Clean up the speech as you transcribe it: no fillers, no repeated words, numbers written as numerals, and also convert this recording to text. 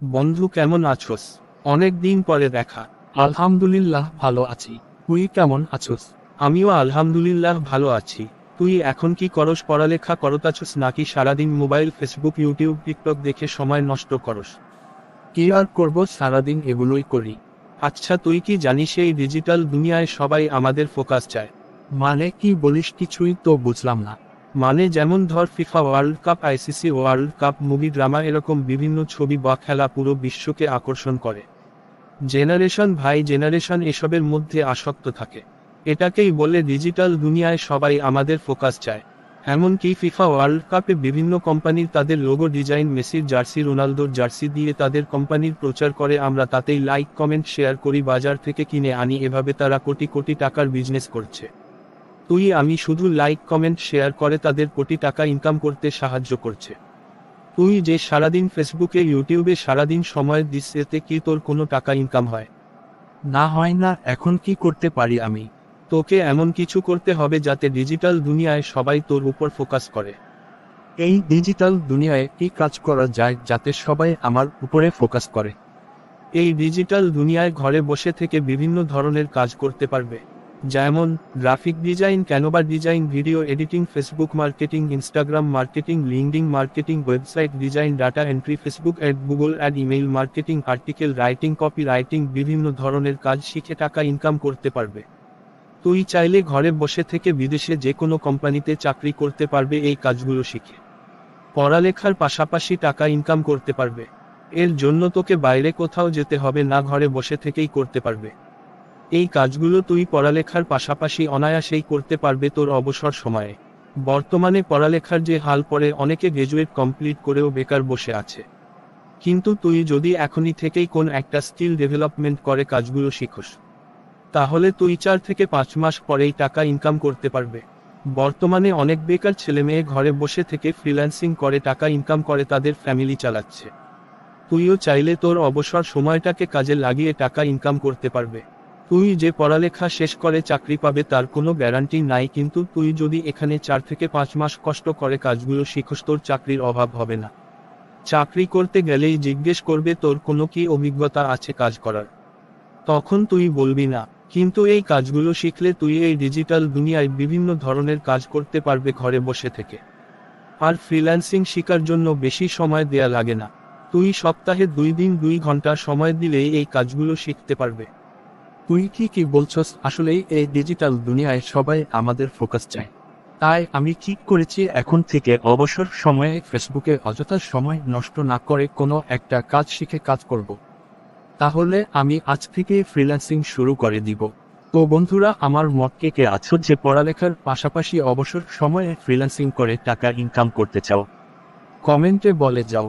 বন্ধু, কেমন আছোস? অনেক দিন পরে দেখা। আলহামদুলিল্লাহ ভালো আছি। তুই কেমন আছোস? আমিও আলহামদুলিল্লাহ ভালো আছি। তুই এখন কি করস? পড়ালেখা করতাছস নাকি সারাদিন মোবাইল, ফেসবুক, ইউটিউব, টিকটক দেখে সময় নষ্ট করস? কি আর করব, সারাদিন এগুলোই করি। আচ্ছা, তুই কি জানিস এই ডিজিটাল দুনিয়ায় সবাই আমাদের ফোকাস চায়? মানে কি বলিস, কিছুই তো বুঝলাম না। মানে যেমন ধর FIFA world cup, ICC world cup, movie, drama, এরকম বিভিন্ন ছবি বা খেলা পুরো বিশ্বকে আকর্ষণ করে। জেনারেশন ভাই জেনারেশন এসবের মধ্যে আসক্ত থাকে। এটাকেই বলে ডিজিটাল দুনিয়ায় সবাই আমাদের ফোকাস চায়। এমনকি ফিফা ওয়ার্ল্ড কাপে বিভিন্ন কোম্পানির তাদের লোগো ডিজাইন, মেসির জার্সি, রোনালদোর জার্সি দিয়ে তাদের কোম্পানির প্রচার করে, আমরা তাতেই লাইক, কমেন্ট, শেয়ার করি, বাজার থেকে কিনে আনি। এভাবে তারা কোটি কোটি টাকার বিজনেস করছে। তুই আমি শুধু লাইক, কমেন্ট, শেয়ার করে তাদের কোটি টাকা ইনকাম করতে সাহায্য করছে। তুই যে সারাদিন ফেসবুকে, ইউটিউবে সারাদিন সময় দিস, এতে কি তোর কোনো টাকা ইনকাম হয়? না, হয় না। এখন কি করতে পারি আমি? তোকে এমন কিছু করতে হবে যাতে ডিজিটাল দুনিয়ায় সবাই তোর উপর ফোকাস করে। এই ডিজিটাল দুনিয়ায় কি কাজ করা যায় যাতে সবাই আমার উপরে ফোকাস করে? এই ডিজিটাল দুনিয়ায় ঘরে বসে থেকে বিভিন্ন ধরনের কাজ করতে পারবে। যেমন graphic design, Canva design, video editing, Facebook marketing, Instagram marketing, LinkedIn marketing, website design, data entry, Facebook ad, Google ad, email marketing, article writing, copy writing, বিভিন্ন ধরনের কাজ শিখে টাকা ইনকাম করতে পারবে। তুই চাইলে ঘরে বসে থেকে বিদেশে যে কোনো কোম্পানিতে চাকরি করতে পারবে এই কাজগুলো শিখে। পড়ালেখার পাশাপাশি টাকা ইনকাম করতে পারবে। এর জন্য তোকে বাইরে কোথাও যেতে হবে না, ঘরে বসে থেকেই করতে পারবে। এই কাজগুলো তুই পড়ালেখার পাশাপাশি অনায়াসেই করতে পারবে তোর অবসর সময়ে। বর্তমানে পড়ালেখার যে হাল পড়ে, অনেকে গ্রাজুয়েট কমপ্লিট করেও বেকার বসে আছে। কিন্তু তুই যদি এখনই থেকেই কোন একটা স্কিল ডেভেলপমেন্ট করে কাজগুলো শিখোস, তাহলে তুই 4 থেকে 5 মাস পরেই টাকা ইনকাম করতে পারবে। বর্তমানে অনেক বেকার ছেলেমেয়ে ঘরে বসে থেকে ফ্রিল্যান্সিং করে টাকা ইনকাম করে, তাদের ফ্যামিলি চালাচ্ছে। তুইও চাইলে তোর অবসর সময়টাকে কাজে লাগিয়ে টাকা ইনকাম করতে পারবে। তুই যে পড়ালেখা শেষ করে চাকরি পাবে তার কোনো গ্যারান্টি নাই, কিন্তু তুই যদি এখানে 4 থেকে 5 মাস কষ্ট করে কাজগুলো শিখোস, তোর চাকরির অভাব হবে না। চাকরি করতে গেলেই জিজ্ঞেস করবে তোর কোনো কি অভিজ্ঞতা আছে কাজ করার। তখন তুই বলবি না, কিন্তু এই কাজগুলো শিখলে তুই এই ডিজিটাল দুনিয়ায় বিভিন্ন ধরনের কাজ করতে পারবে ঘরে বসে থেকে। আর ফ্রিল্যান্সিং শেখার জন্য বেশি সময় দেয়া লাগে না। তুই সপ্তাহে 2 দিন 2 ঘন্টা সময় দিলেই এই কাজগুলো শিখতে পারবে। তুই কি বলছস? আসলেই এই ডিজিটাল দুনিয়ায় সবাই আমাদের ফোকাস চায়। তাই আমি ঠিক করেছি এখন থেকে অবসর সময়ে ফেসবুকে অযথা সময় নষ্ট না করে কোনো একটা কাজ শিখে কাজ করব। তাহলে আমি আজ থেকে ফ্রিল্যান্সিং শুরু করে দিব। তো বন্ধুরা, আমার মত কে আছো যে পড়ালেখার পাশাপাশি অবসর সময়ে ফ্রিল্যান্সিং করে টাকা ইনকাম করতে চাও? কমেন্টে বলে যাও।